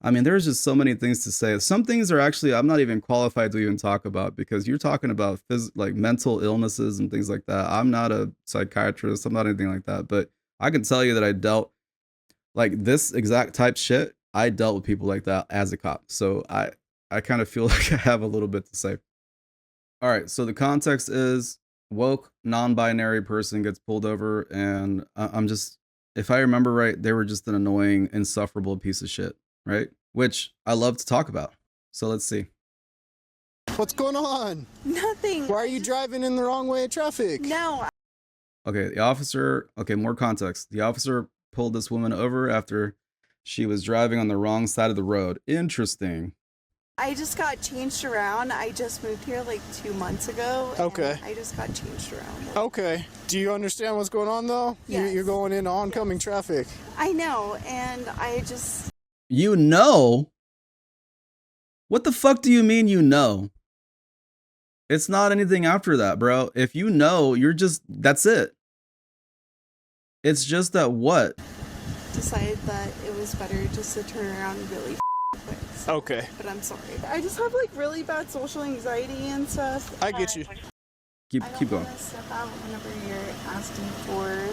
I mean, there's just so many things to say. Some things are actually I'm not even qualified to even talk about because you're talking about like mental illnesses and things like that. I'm not a psychiatrist. I'm not anything like that. But I can tell you that I dealt like this exact type shit. I dealt with people like that as a cop. So I kind of feel like I have a little bit to say. All right. So the context is woke non-binary person gets pulled over, and I'm just, if I remember right, they were just an annoying, insufferable piece of shit, right? Which I love to talk about. So let's see. What's going on? Nothing. Why are you driving in the wrong way of traffic? No. Okay, the officer, okay, more context. The officer pulled this woman over after she was driving on the wrong side of the road. Interesting. I just got changed around. I just moved here like 2 months ago. Okay. I just got changed around. Okay. Do you understand what's going on though? Yes. You're going into oncoming traffic. I know, and I just... You know? What the fuck do you mean you know? It's not anything after that, bro. If you know, you're just, that's it. It's just that what? decided that it was better just to turn around really quick. So, Okay. but I'm sorry. I just have like really bad social anxiety and stuff. I get you. Keep going. I don't want to step out whenever you're asking for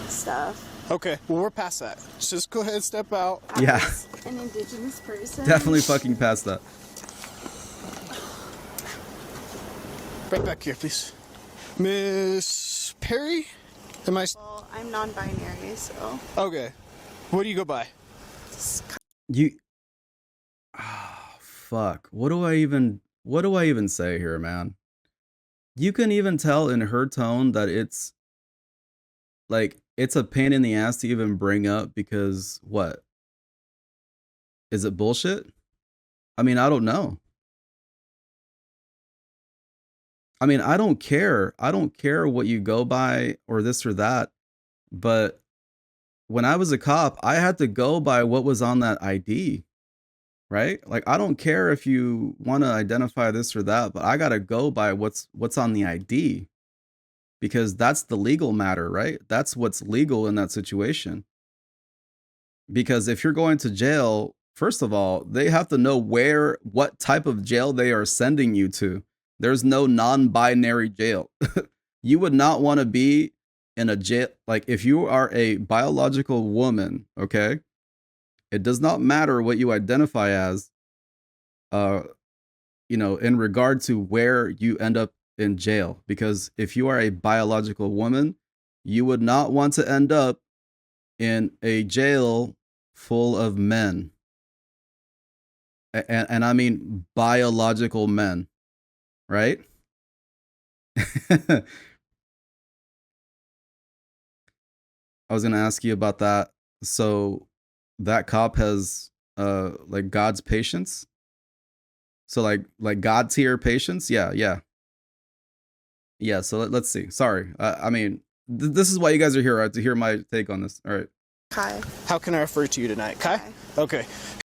stuff. Okay, well, we're past that. Just go ahead and step out. Yeah. As an indigenous person. Definitely fucking past that. Right back here, please. Miss Perry? Am I... Well, I'm non-binary, so... Okay. What do you go by? You... Oh, fuck. What do I even say here, man? You can even tell in her tone that it's... like, it's a pain in the ass to even bring up because, what? Is it bullshit? I mean, I don't know. I mean, I don't care. I don't care what you go by or this or that. But when I was a cop, I had to go by what was on that ID, right? Like, I don't care if you want to identify this or that, but I got to go by what's on the ID because that's the legal matter, right? That's what's legal in that situation. Because if you're going to jail, first of all, they have to know what type of jail they are sending you to. There's no non-binary jail. You would not want to be in a jail. Like if you are a biological woman, okay, it does not matter what you identify as, in regard to where you end up in jail. Because if you are a biological woman, you would not want to end up in a jail full of men. And I mean biological men. Right? I was going to ask you about that. So that cop has like God's patience. So like God tier patience. Yeah. So let's see. Sorry. I mean, this is why you guys are here, right? To hear my take on this. All right. Kai. How can I refer to you tonight? Kai? Okay.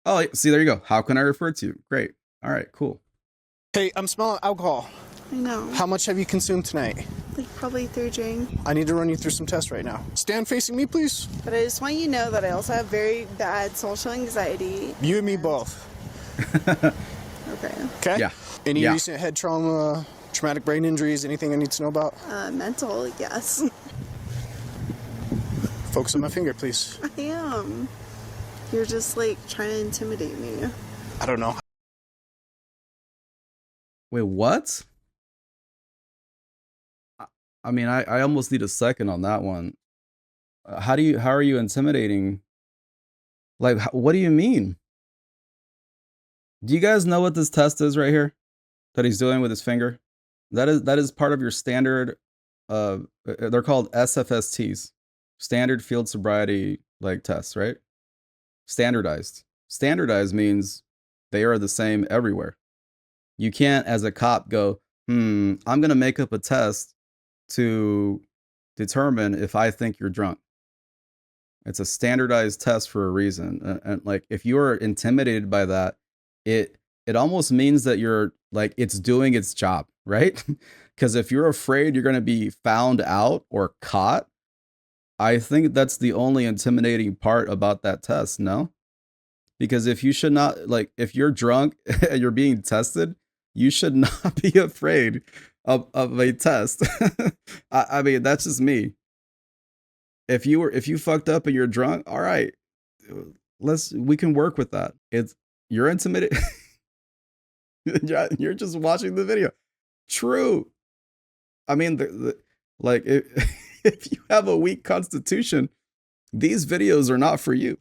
Oh, see, there you go. How can I refer to you? Great. All right, cool. Hey, I'm smelling alcohol. I know. How much have you consumed tonight? Like probably 3 drink. I need to run you through some tests right now. Stand facing me, please. But I just want you to know that I also have very bad social anxiety. You and me both. Okay. Okay? Yeah. Any Yeah. recent head trauma, traumatic brain injuries, anything I need to know about? Mental, yes. Focus on my finger, please. I am. You're just like trying to intimidate me. I don't know. Wait, what? I mean, I almost need a second on that one. How are you intimidating? Like, what do you mean? Do you guys know what this test is right here that he's doing with his finger? That is part of your standard. They're called SFSTs, standard field sobriety like tests, right? Standardized. Standardized means they are the same everywhere. You can't, as a cop, go, I'm gonna make up a test to determine if I think you're drunk. It's a standardized test for a reason. And like, if you're intimidated by that, it almost means that you're like, it's doing its job, right? Because if you're afraid you're going to be found out or caught, I think that's the only intimidating part about that test, no? Because if you should not, like, if you're drunk and you're being tested, you should not be afraid of a test. I mean, that's just me. If you fucked up and you're drunk, all right, we can work with that. You're intimidated. You're just watching the video. True. I mean, like, if you have a weak constitution, these videos are not for you.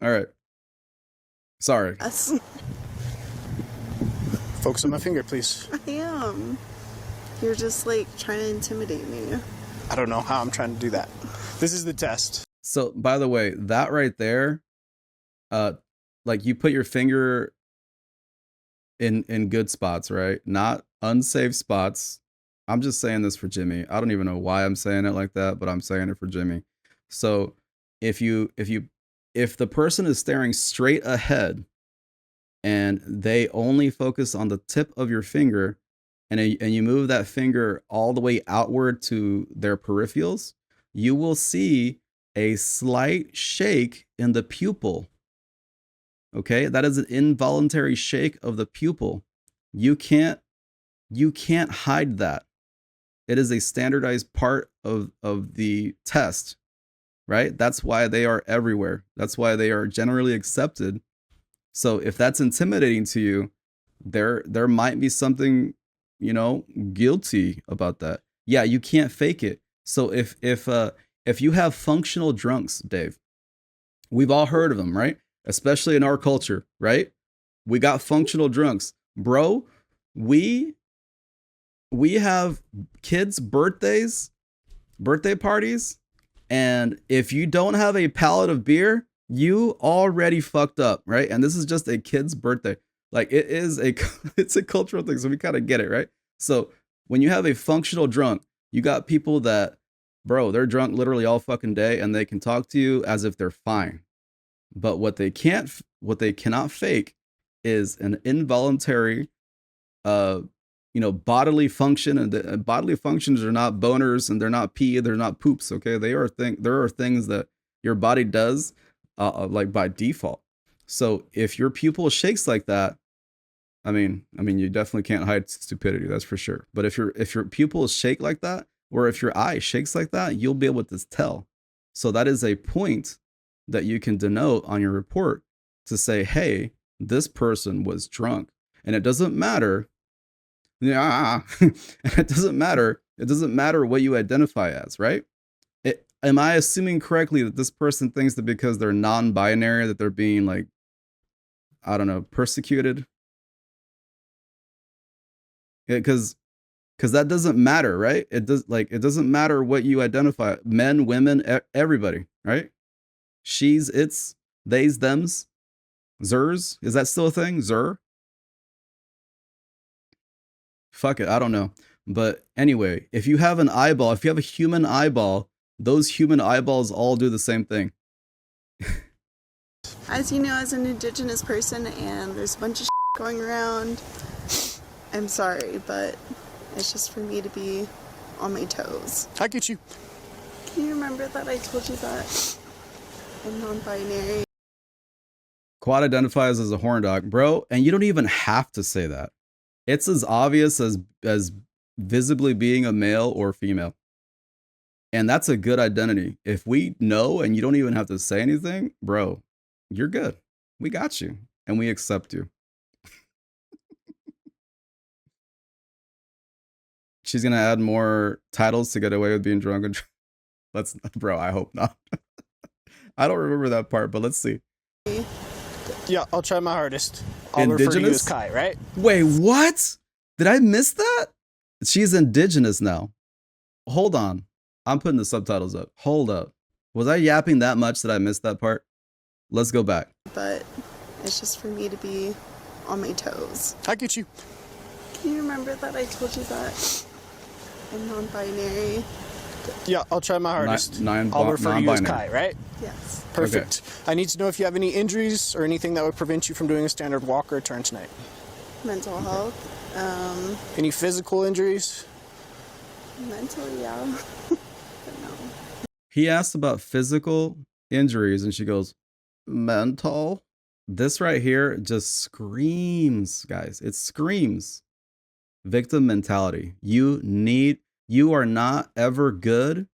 All right. Sorry. Yes, Focus on my finger, please. I am. You're just like trying to intimidate me. I don't know how I'm trying to do that. This is the test. So, by the way, that right there, like, you put your finger in good spots, right? Not unsafe spots. I'm just saying this for Jimmy. I don't even know why I'm saying it like that, but I'm saying it for Jimmy. So, if the person is staring straight ahead and they only focus on the tip of your finger, and you move that finger all the way outward to their peripherals, you will see a slight shake in the pupil. Okay, that is an involuntary shake of the pupil. You can't hide that. It is a standardized part of the test, right? That's why they are everywhere. That's why they are generally accepted. So if that's intimidating to you, there might be something, guilty about that. Yeah, you can't fake it. So if you have functional drunks, Dave, we've all heard of them, right? Especially in our culture, right? We got functional drunks. Bro, we have kids' birthday parties, and if you don't have a pallet of beer, you already fucked up, right? And this is just a kid's birthday. Like, it's a cultural thing, so we kind of get it, right? So when you have a functional drunk, you got people that, bro, they're drunk literally all fucking day, and they can talk to you as if they're fine. But what they cannot fake is an involuntary, bodily function, and bodily functions are not boners, and they're not pee, they're not poops. Okay, there are things that your body does, like, by default. So if your pupil shakes like that, I mean, you definitely can't hide stupidity, that's for sure. But if your pupils shake like that, or if your eye shakes like that, you'll be able to tell. So that is a point that you can denote on your report to say, hey, this person was drunk. And it doesn't matter. Yeah. It doesn't matter what you identify as, right? Am I assuming correctly that this person thinks that because they're non-binary that they're being, like, I don't know, persecuted? Because that doesn't matter, right? It doesn't matter what you identify. Men, women, everybody, right? She's, it's, theys, thems, zers. Is that still a thing? Zer? Fuck it, I don't know. But anyway, if you have a human eyeball, those human eyeballs all do the same thing. As you know, as an Indigenous person, and there's a bunch of going around, I'm sorry, but it's just for me to be on my toes. I get you. Can you remember that I told you that I'm non-binary? Quad identifies as a horn dog, bro, and you don't even have to say that. It's as obvious as visibly being a male or female. And that's a good identity. If we know and you don't even have to say anything, bro, you're good. We got you and we accept you. She's going to add more titles to get away with being drunk. Bro, I hope not. I don't remember that part, but let's see. Yeah, I'll try my hardest. I'll refer to you as Kai, right? Wait, what? Did I miss that? She's indigenous now. Hold on. I'm putting the subtitles up. Hold up. Was I yapping that much that I missed that part? Let's go back. But it's just for me to be on my toes. I get you. Can you remember that I told you that I'm non-binary? Yeah, I'll try my hardest. I'll refer to you as Kai, right? Yes. Perfect. Okay. I need to know if you have any injuries or anything that would prevent you from doing a standard walk or a turn tonight. Mental health. Any physical injuries? Mental, yeah. But no. He asked about physical injuries and she goes, mental. This right here just screams, guys. It screams victim mentality. You are not ever good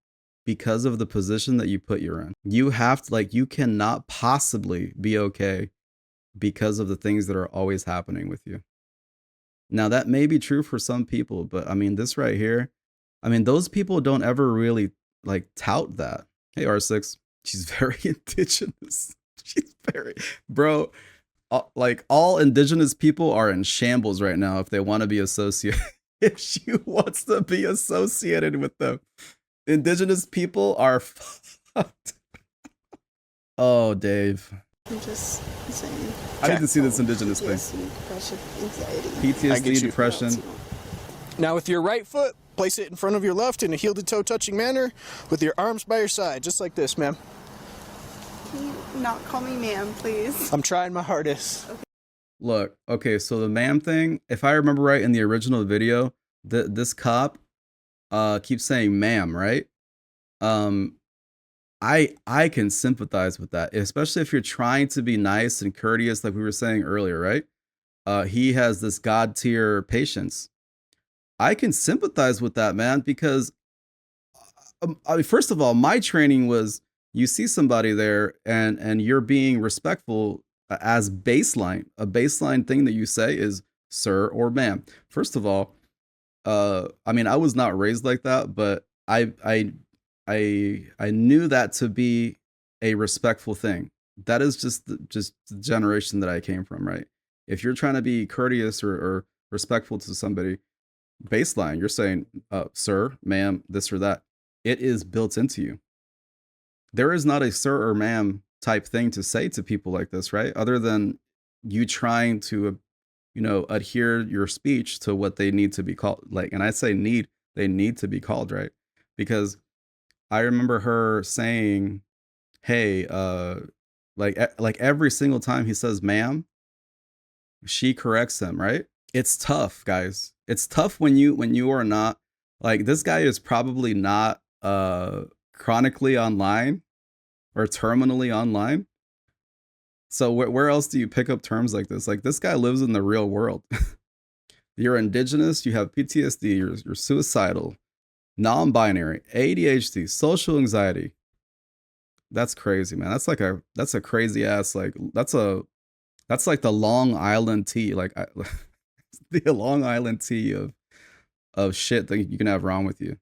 because of the position that you put you in. You have to, like, you cannot possibly be okay because of the things that are always happening with you. Now, that may be true for some people, but I mean, this right here, I mean, those people don't ever really like tout that. Hey, R6, she's very indigenous. She's very, bro, like all indigenous people are in shambles right now if they want to be associated. If she wants to be associated with them, indigenous people are fucked. Oh, Dave. I'm just saying. I need to see this indigenous thing. PTSD, depression, anxiety. PTSD, depression. Now with your right foot, place it in front of your left in a heel-to-toe touching manner with your arms by your side, just like this, ma'am. Can you not call me ma'am, please? I'm trying my hardest. Okay. Look, okay, so the ma'am thing, if I remember right in the original video, this cop keeps saying ma'am, right? I can sympathize with that, especially if you're trying to be nice and courteous, like we were saying earlier, right? He has this god tier patience. I can sympathize with that, man, because I mean, first of all, my training was you see somebody there and you're being respectful as baseline. A baseline thing that you say is sir or ma'am. First of all, I mean, I was not raised like that, but I knew that to be a respectful thing. That is just the generation that I came from, right? If you're trying to be courteous or respectful to somebody, baseline, you're saying, sir, ma'am, this or that. It is built into you. There is not a sir or ma'am type thing to say to people like this, right? Other than you trying to, adhere your speech to what they need to be called. Like, and I say need, they need to be called, right? Because I remember her saying, hey, like every single time he says ma'am, she corrects him, right? It's tough, guys. It's tough when you are not, like, this guy is probably not chronically online or terminally online. So where else do you pick up terms like this? Like, this guy lives in the real world. You're indigenous, you have PTSD, you're suicidal, non-binary, ADHD, social anxiety. That's crazy, man. That's a crazy ass, like, that's like the Long Island tea, like the Long Island tea of shit that you can have wrong with you.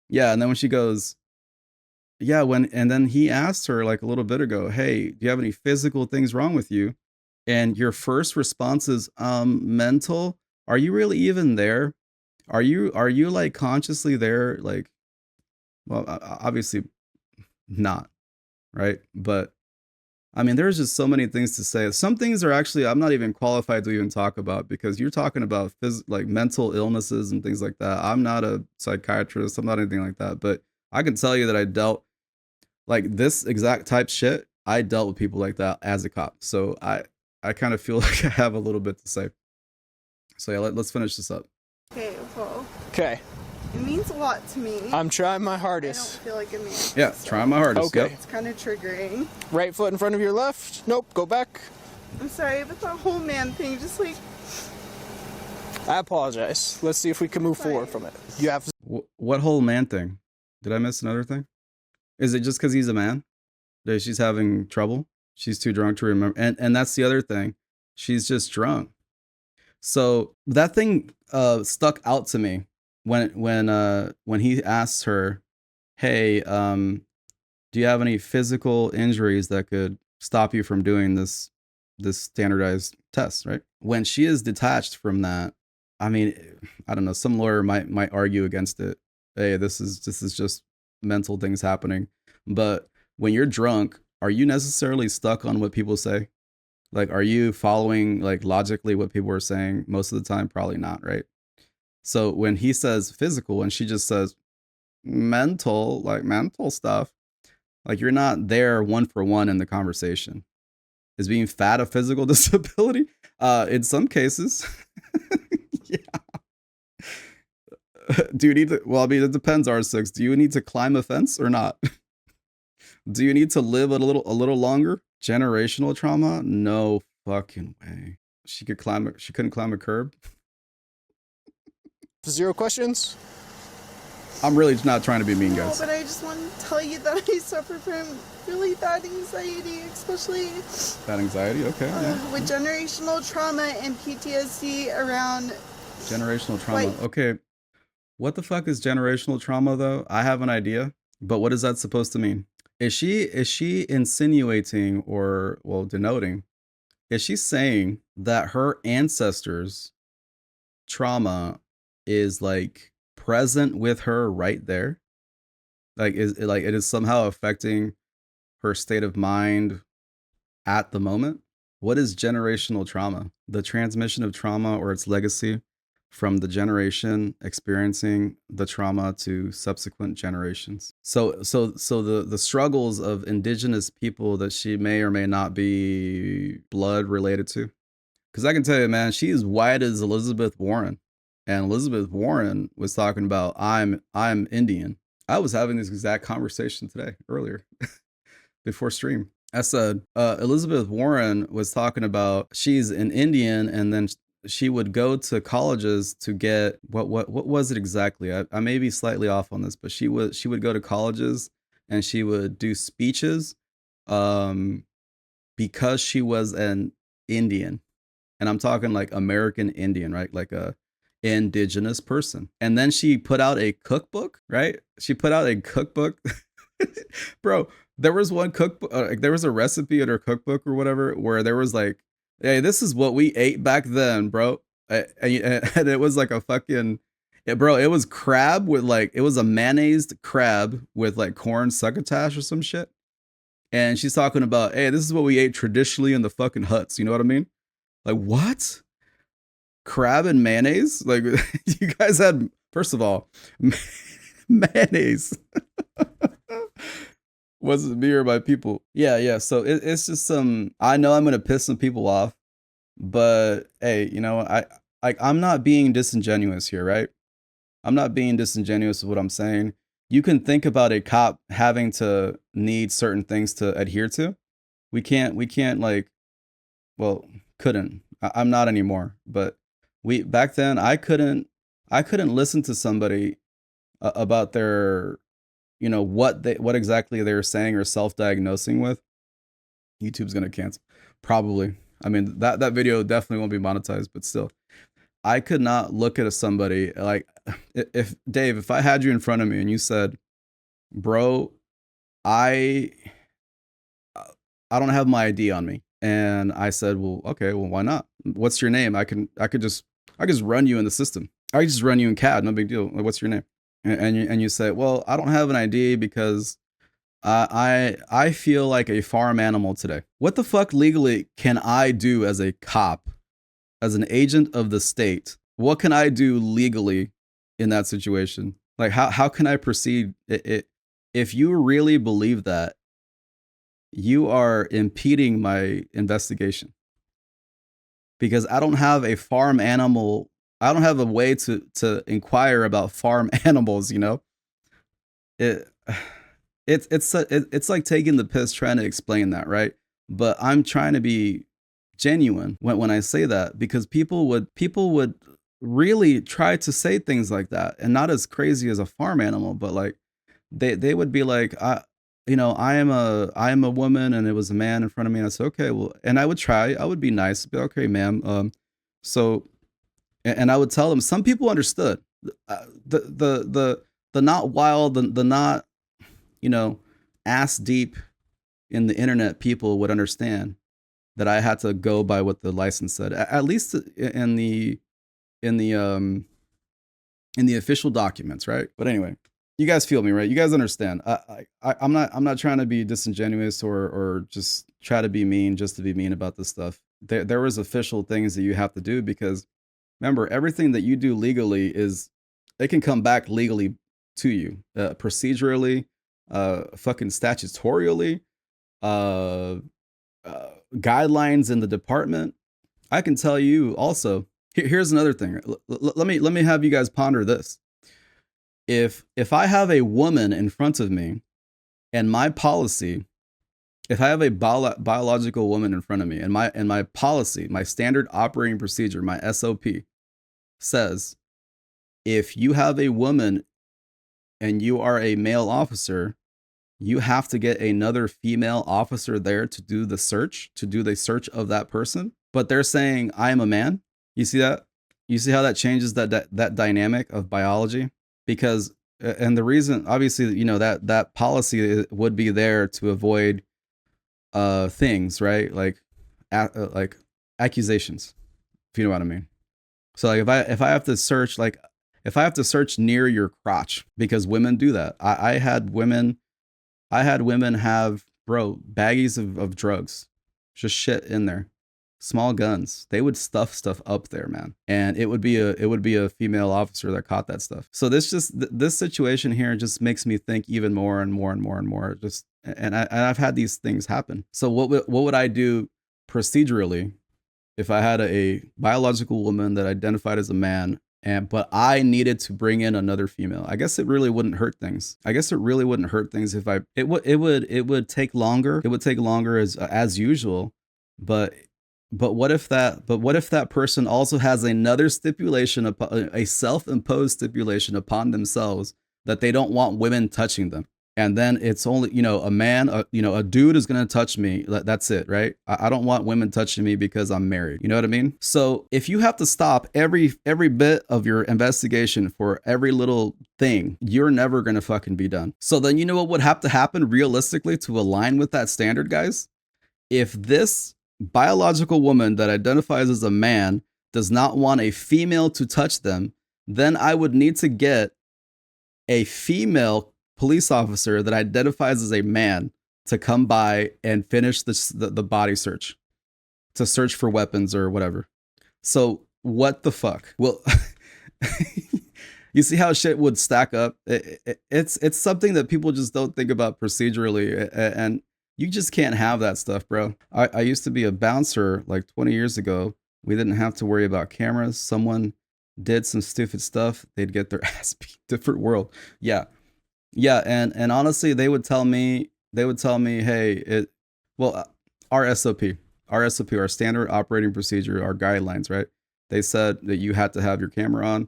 Yeah, and then when she goes, yeah, and then he asked her like a little bit ago, hey, do you have any physical things wrong with you? And your first response is, mental. Are you really even there? Are you like consciously there? Like, well, obviously not, right? But I mean, there's just so many things to say. Some things are actually I'm not even qualified to even talk about because you're talking about like mental illnesses and things like that. I'm not a psychiatrist. I'm not anything like that. But I can tell you that I dealt like this exact type shit. I dealt with people like that as a cop. So I kind of feel like I have a little bit to say. So yeah, let's finish this up. Okay, well, Okay. it means a lot to me. I'm trying my I don't hardest. feel like a man. Yeah, so trying my hardest. Okay. Yep. It's kind of triggering. Right foot in front of your left. Nope, go back. I'm sorry, but the whole man thing, just like, I apologize. Let's see if we can move forward from it. You have What whole man thing? Did I miss another thing? Is it just because he's a man that she's having trouble? She's too drunk to remember. And that's the other thing. She's just drunk. So that thing stuck out to me when he asks her, hey, do you have any physical injuries that could stop you from doing this standardized test, right? When she is detached from that, I mean, I don't know, some lawyer might argue against it. Hey, this is just mental things happening. But when you're drunk, are you necessarily stuck on what people say? Like, are you following like logically what people are saying? Most of the time, probably not, right? So when he says physical and she just says mental, like mental stuff, like you're not there one for one in the conversation. Is being fat a physical disability? In some cases. Yeah. Do you need to? Well, I mean, it depends. R6. Do you need to climb a fence or not? Do you need to live a little longer? Generational trauma? No fucking way. She could climb. She couldn't climb a curb. 0 questions? I'm really not trying to be mean, No, guys. but I just want to tell you that I suffer from really bad anxiety, especially Bad anxiety. Okay. Yeah. with generational trauma and PTSD around. Generational trauma. Like- Okay. What the fuck is generational trauma though? I have an idea, but what is that supposed to mean? Is she insinuating or well denoting? Is she saying that her ancestors' trauma is like present with her right there? Like it is somehow affecting her state of mind at the moment? What is generational trauma? The transmission of trauma or its legacy from the generation experiencing the trauma to subsequent generations. So the struggles of indigenous people that she may or may not be blood related to. Because I can tell you, man, she is white as Elizabeth Warren. And Elizabeth Warren was talking about I'm Indian. I was having this exact conversation today, earlier, before stream. I said, Elizabeth Warren was talking about she's an Indian, and then she would go to colleges to get what was it exactly? I may be slightly off on this, but she would go to colleges and she would do speeches because she was an Indian. And I'm talking like American Indian, right? Like a indigenous person. And then she put out a cookbook, right? She put out a cookbook. Bro, there was one cookbook, there was a recipe in her cookbook or whatever where there was like, hey, this is what we ate back then, bro. And it was like a fucking, bro, it was crab with like, it was a mayonnaised crab with like corn succotash or some shit. And she's talking about, hey, this is what we ate traditionally in the fucking huts. You know what I mean? Like, what? Crab and mayonnaise? Like, you guys had, first of all, mayonnaise. Wasn't me or my people. Yeah. So it's just I know I'm gonna piss some people off, but hey, you know, I'm not being disingenuous here, right? I'm not being disingenuous with what I'm saying. You can think about a cop having to need certain things to adhere to. We can't like, well, couldn't. I'm not anymore, but back then I couldn't listen to somebody about their, you know, what exactly they're saying or self-diagnosing with. YouTube's gonna cancel, probably. I mean, that video definitely won't be monetized, but still, I could not look at somebody like, if Dave, if I had you in front of me and you said, bro, I don't have my ID on me, and I said, well, okay, well, why not? What's your name? I could just run you in the system. I could just run you in CAD, no big deal. Like, what's your name? And you say, well, I don't have an ID because I feel like a farm animal today. What the fuck legally can I do as a cop, as an agent of the state? What can I do legally in that situation? Like, how can I proceed? If you really believe that, you are impeding my investigation, because I don't have a farm animal. I don't have a way to inquire about farm animals, you know? It's like taking the piss trying to explain that, right? But I'm trying to be genuine when I say that, because people would really try to say things like that, and not as crazy as a farm animal, but like they would be like, I am a woman and it was a man in front of me, and I said, okay, well, and I would be nice, be okay, ma'am, so. And I would tell them, some people understood the not wild, the not, you know, ass deep in the internet people would understand that I had to go by what the license said, at least in the official documents, right? But anyway, you guys feel me, right? You guys understand. I'm not trying to be disingenuous or just try to be mean just to be mean about this stuff. There was official things that you have to do, because remember, everything that you do legally it can come back legally to you, procedurally, fucking statutorily, guidelines in the department. I can tell you also. Here's another thing. Let me have you guys ponder this. if I have a woman in front of me and my policy, if I have a biological woman in front of me and my policy, my standard operating procedure, my SOP says, if you have a woman and you are a male officer, you have to get another female officer there to do the search of that person. But they're saying I am a man. You see that? You see how that changes that dynamic of biology? Because, and the reason, obviously, you know, that policy would be there to avoid things, right? Like accusations, if you know what I mean. So like if I have to search, like if I have to search near your crotch, because women do that. I had women have, bro, baggies of drugs, just shit in there, small guns. They would stuff stuff up there, man, and it would be a female officer that caught that stuff. So this situation here just makes me think even more and more and more and more. Just and I've had these things happen. So what would I do procedurally if I had a biological woman that identified as a man? But I needed to bring in another female. I guess it really wouldn't hurt things. If it would take longer. It would take longer as usual. But what if that person also has another stipulation, a self-imposed stipulation upon themselves that they don't want women touching them? And then it's only, you know, a dude is going to touch me. That's it, right? I don't want women touching me because I'm married. You know what I mean? So if you have to stop every bit of your investigation for every little thing, you're never going to fucking be done. So then you know what would have to happen realistically to align with that standard, guys? If this biological woman that identifies as a man does not want a female to touch them, then I would need to get a female police officer that identifies as a man to come by and finish the body search, to search for weapons or whatever. So what the fuck? Well, you see how shit would stack up? It's something that people just don't think about procedurally, and you just can't have that stuff, bro. I used to be a bouncer like 20 years ago. We didn't have to worry about cameras. Someone did some stupid stuff, they'd get their ass beat. Different world. Yeah, and honestly, they would tell me, hey, our SOP, our standard operating procedure, our guidelines, right? They said that you had to have your camera on.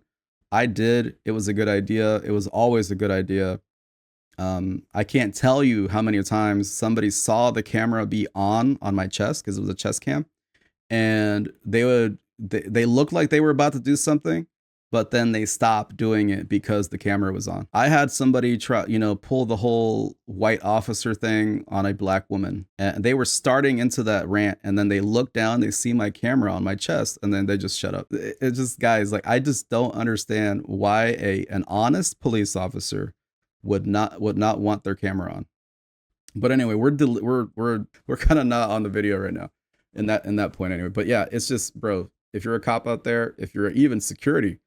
I did. It was a good idea. It was always a good idea. I can't tell you how many times somebody saw the camera be on my chest, because it was a chest cam, and they looked like they were about to do something, but then they stopped doing it because the camera was on. I had somebody try, pull the whole white officer thing on a black woman, and they were starting into that rant, and then they look down, they see my camera on my chest, and then they just shut up. It's just, guys, like, I just don't understand why an honest police officer would not want their camera on. But anyway, we're kind of not on the video right now in that point anyway. But yeah, it's just, bro, if you're a cop out there, if you're even security,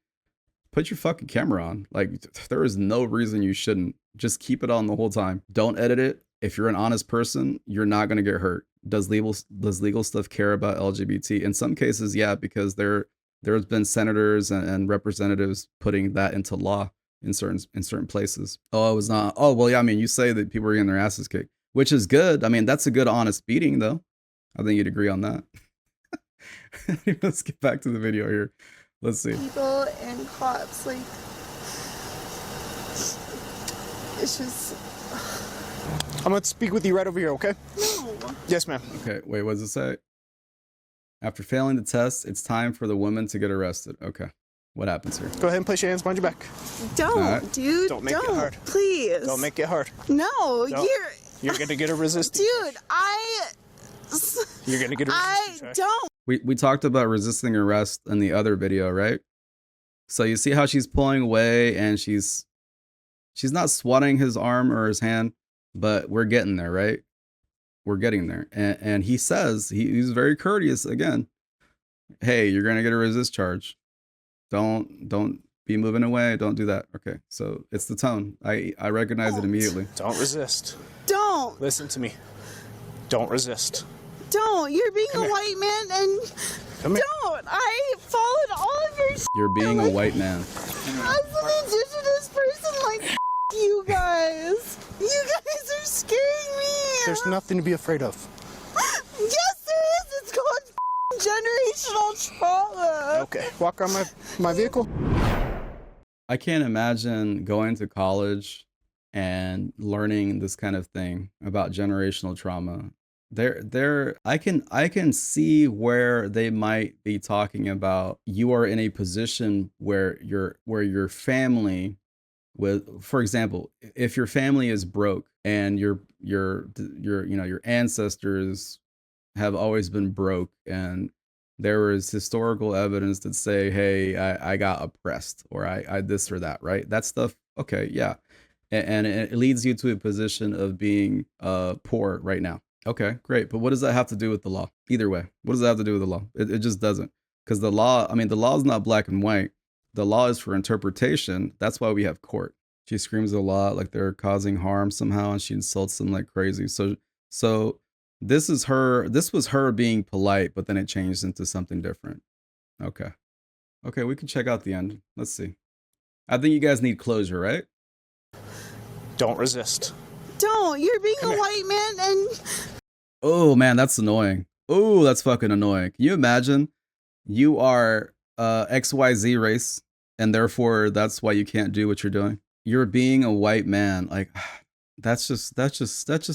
put your fucking camera on. Like, there is no reason you shouldn't. Just keep it on the whole time. Don't edit it. If you're an honest person, you're not going to get hurt. Does legal stuff care about LGBT? In some cases, yeah, because there's been senators and representatives putting that into law in certain places. Oh, it was not. Oh, well, yeah, I mean, you say that people are getting their asses kicked, which is good. I mean, that's a good, honest beating, though. I think you'd agree on that. Let's get back to the video here. Let's see. People and cops, like, it's just. I'm going to speak with you right over here, okay? No. Yes, ma'am. Okay, wait, what does it say? After failing the test, it's time for the woman to get arrested. Okay, what happens here? Go ahead and place your hands behind your back. Don't, right. Dude. Don't make it hard. Please. Don't make it hard. No, You're going to get a resisting. Dude, You're going to get a resisting. I don't. We talked about resisting arrest in the other video, right? So you see how she's pulling away, and she's not swatting his arm or his hand, but we're getting there, right? We're getting there. And he says, he's very courteous again. Hey, you're going to get a resist charge. Don't be moving away. Don't do that. Okay. So it's the tone. I recognize it immediately. Don't resist. Don't. Listen to me. Don't resist. Don't. You're being Come a here. white man, and Come here. don't. I followed all of your You're being a white man. as an indigenous person, You guys are scaring me. There's nothing to be afraid of. Yes, there is. It's called generational trauma. Okay, walk around my vehicle. I can't imagine going to college and learning this kind of thing about generational trauma. I can see where they might be talking about you are in a position where your family with, for example, if your family is broke and your ancestors have always been broke, and there is historical evidence that say, hey, I got oppressed, or I this or that, right? That stuff, okay, yeah. And it leads you to a position of being poor right now. Okay, great. But what does that have to do with the law? Either way, what does that have to do with the law? It just doesn't. Because the law, I mean, the law is not black and white. The law is for interpretation. That's why we have court. She screams a lot like they're causing harm somehow, and she insults them like crazy. So this was her being polite, but then it changed into something different. Okay. Okay, we can check out the end. Let's see. I think you guys need closure, right? Don't resist. Don't. You're being a white man and... Oh, man, that's annoying. Oh, that's fucking annoying. Can you imagine? You are XYZ race, and therefore that's why you can't do what you're doing. You're being a white man. Like, that's just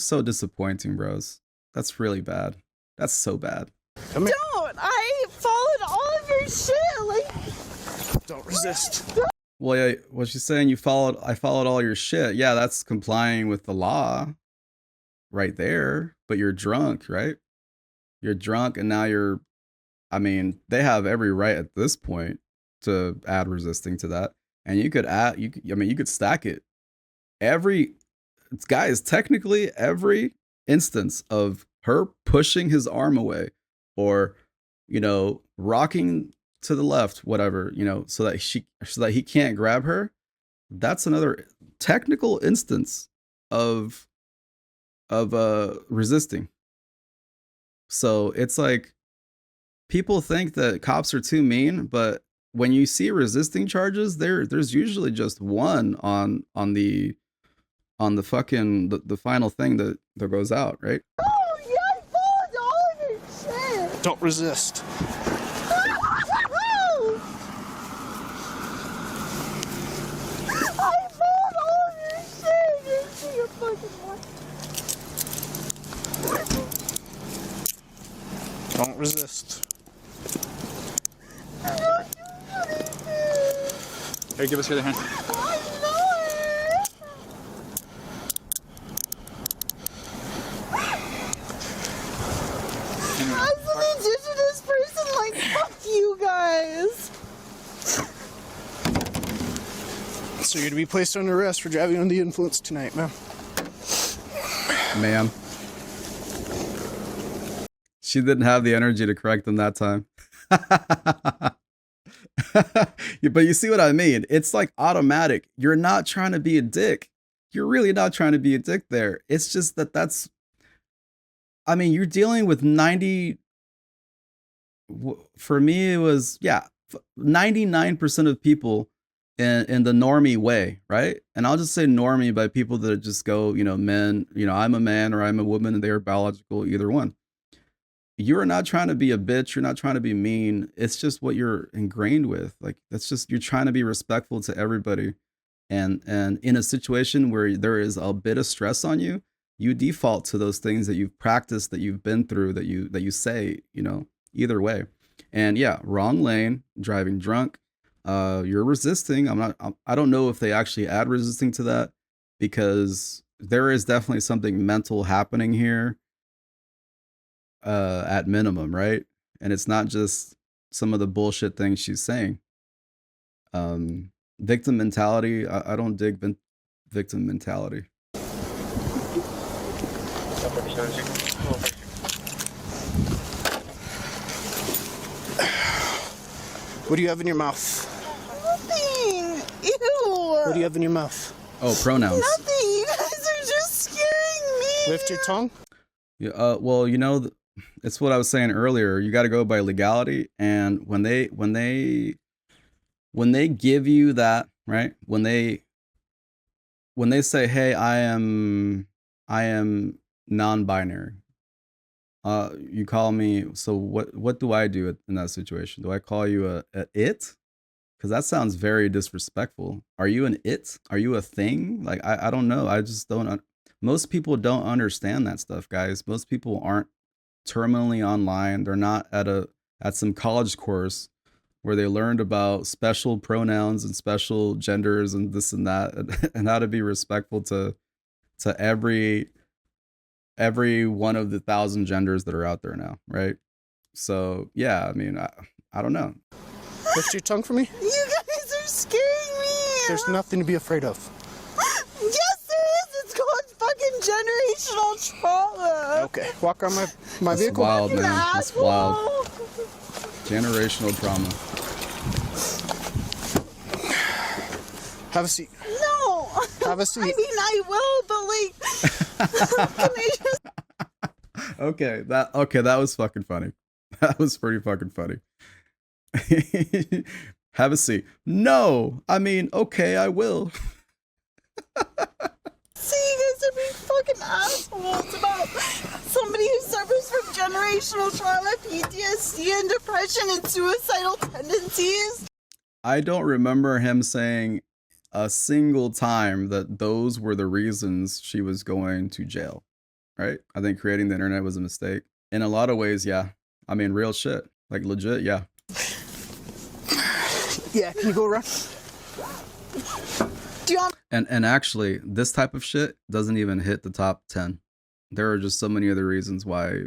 so disappointing, bros. That's really bad. That's so bad. Come here. Don't. I followed all of your shit. Like... Don't resist. Well, yeah, well, she's saying I followed all your shit. Yeah, that's complying with the law right there. But you're drunk, right? You're drunk, and now I mean, they have every right at this point to add resisting to that. And you could you could stack it. Guys, technically every instance of her pushing his arm away, or, rocking to the left, whatever, so that he can't grab her, that's another technical instance of resisting. So it's like, people think that cops are too mean, but when you see resisting charges, there's usually just one on the fucking the final thing that goes out, right? Oh, yeah, I followed all of your shit. Don't resist. I followed all of your shit. You didn't see your fucking one. Don't resist. Here, give us your other hand. As an indigenous person, like, fuck you guys. So you're to be placed under arrest for driving under the influence tonight, ma'am. Ma'am. She didn't have the energy to correct them that time. But you see what I mean? It's like automatic. You're not trying to be a dick. You're really not trying to be a dick there. It's just that's... I mean, you're dealing with 90... For me, it was, 99% of people in the normie way, right? And I'll just say normie by people that just go, men, I'm a man or I'm a woman, and they are biological, either one. You're not trying to be a bitch. You're not trying to be mean. It's just what you're ingrained with. Like, that's just, you're trying to be respectful to everybody. And in a situation where there is a bit of stress on you, you default to those things that you've practiced, that you've been through, that you say, either way. And yeah, wrong lane, driving drunk. You're resisting. I don't know if they actually add resisting to that, because there is definitely something mental happening here. At minimum, right? And it's not just some of the bullshit things she's saying. Victim mentality, I don't dig victim mentality. What do you have in your mouth? Nothing. Ew. What do you have in your mouth? Oh, pronouns. Nothing. You guys are just scaring me. Lift your tongue. Yeah, well, it's what I was saying earlier. You got to go by legality, and when they give you that, right? When they when they say, "Hey, I am non-binary," you call me. So what do I do in that situation? Do I call you a it? Because that sounds very disrespectful. Are you an it? Are you a thing? Like I don't know. I just don't. Most people don't understand that stuff, guys. Most people aren't terminally online. They're not at some college course where they learned about special pronouns and special genders and this and that and how to be respectful to every one of the 1,000 genders that are out there now, right? So yeah, I mean, I don't know. Lift your tongue for me. You guys are scaring me. There's nothing to be afraid of. Yes, there is. It's called fucking generational trauma. Okay, walk on my That's vehicle. wild, man. You That's asshole. wild. Generational trauma. Have a seat. No. Have a seat. I mean, I will, but like, can I just? Okay, that was fucking funny. That was pretty fucking funny. Have a seat. No, I mean, okay, I will. See, you guys are being fucking assholes about somebody who suffers from generational trauma, PTSD, and depression and suicidal tendencies. I don't remember him saying a single time that those were the reasons she was going to jail, right? I think creating the internet was a mistake. In a lot of ways, yeah. I mean, real shit. Like, legit, yeah. Yeah, can you go around? Do you want? And actually, this type of shit doesn't even hit the top 10. There are just so many other reasons why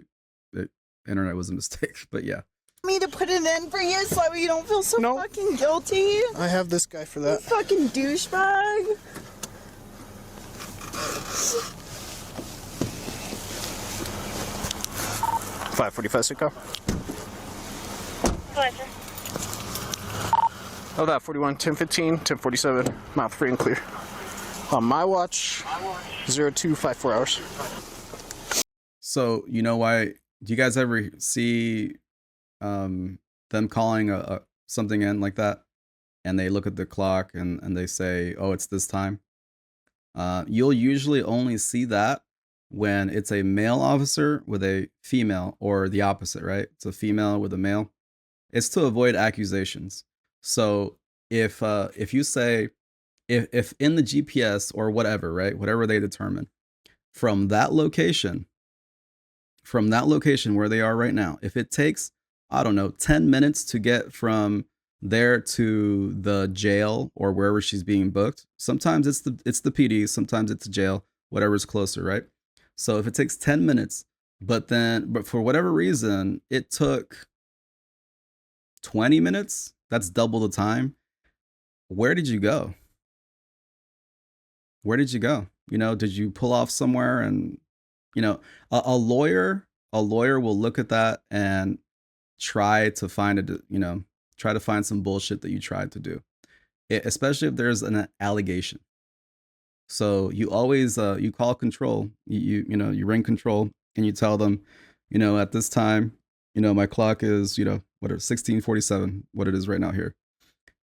the internet was a mistake. But yeah. Me to put an end for you so you don't feel so No. fucking guilty? I have this guy for You that. fucking douchebag. $5.45 sit car. Pleasure. Oh, that 41, 10:15, 10:47, mouth free and clear. On my watch, 0254 hours. So, you know why? Do you guys ever see them calling something in like that? And they look at the clock and they say, oh, it's this time. You'll usually only see that when it's a male officer with a female, or the opposite, right? It's a female with a male. It's to avoid accusations. So if you say, if in the GPS or whatever, right, whatever they determine, from that location where they are right now, if it takes, I don't know, 10 minutes to get from there to the jail or wherever she's being booked, sometimes it's the PD, sometimes it's the jail, whatever's closer, right? So if it takes 10 minutes, but for whatever reason it took 20 minutes, that's double the time. Where did you go? Where did you go? You know, did you pull off somewhere? And you know, a lawyer will look at that and try to find some bullshit that you tried to do, especially if there's an allegation. So you always you call control, you ring control, and you tell them, at this time, my clock is, what 16:47, what it is right now here.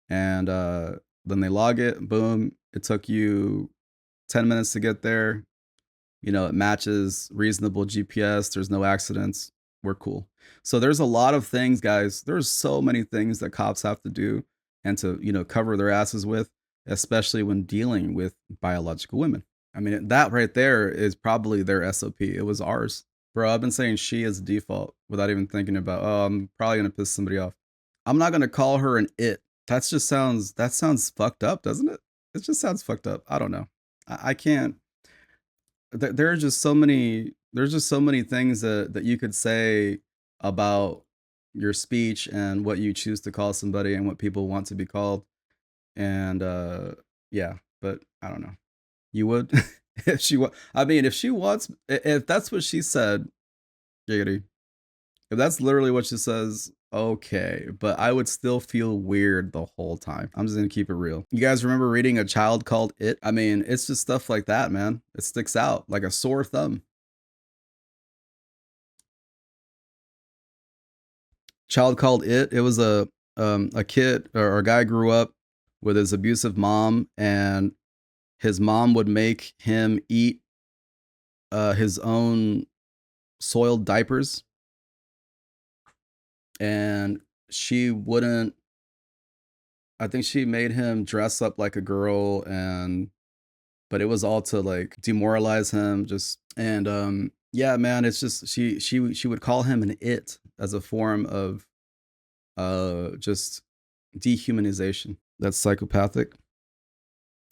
And then they log it, boom, it took you 10 minutes to get there. It matches reasonable GPS, there's no accidents, we're cool. So there's a lot of things, guys. There's so many things that cops have to do and to, cover their asses with, especially when dealing with biological women. I mean, that right there is probably their SOP. It was ours. Bro, I've been saying she is default without even thinking about, oh, I'm probably going to piss somebody off. I'm not going to call her an it. That sounds fucked up, doesn't it? It just sounds fucked up. I don't know. I can't. There's just so many things that you could say about your speech and what you choose to call somebody and what people want to be called. And yeah, but I don't know. You would if she wants, if that's what she said, giggity. If that's literally what she says, okay, but I would still feel weird the whole time. I'm just gonna keep it real. You guys remember reading A Child Called It? I mean, it's just stuff like that, man. It sticks out like a sore thumb. Child Called It. It was a kid or a guy grew up with his abusive mom, and His mom would make him eat his own soiled diapers, and she wouldn't. I think she made him dress up like a girl, and but it was all to like demoralize him. Just and yeah, man, it's just she would call him an it as a form of just dehumanization. That's psychopathic.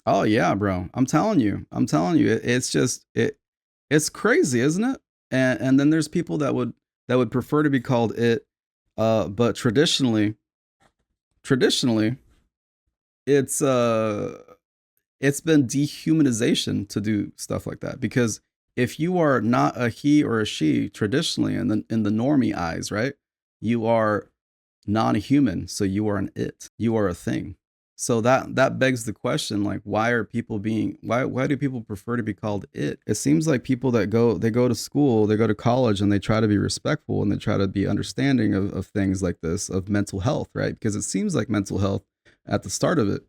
Oh yeah, bro. I'm telling you. It's just it's crazy, isn't it? And then there's people that would prefer to be called it, but traditionally it's it's been dehumanization to do stuff like that, because if you are not a he or a she traditionally in the normie eyes, right? You are non-human, so you are an it. You are a thing. So that begs the question, like, why are people being why do people prefer to be called it? It seems like people that go to school, they go to college, and they try to be respectful, and they try to be understanding of things like this, of mental health, right? Because it seems like mental health at the start of it.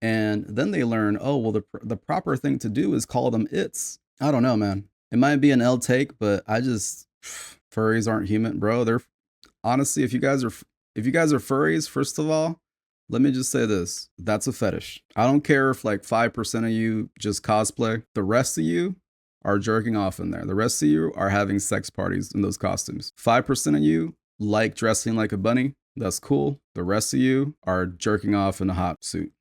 And then they learn, oh, well, the proper thing to do is call them its. I don't know, man. It might be an L take, but I just furries aren't human, bro. They're honestly, if you guys are furries, first of all, let me just say this. That's a fetish. I don't care if like 5% of you just cosplay. The rest of you are jerking off in there. The rest of you are having sex parties in those costumes. 5% of you like dressing like a bunny. That's cool. The rest of you are jerking off in a hot suit.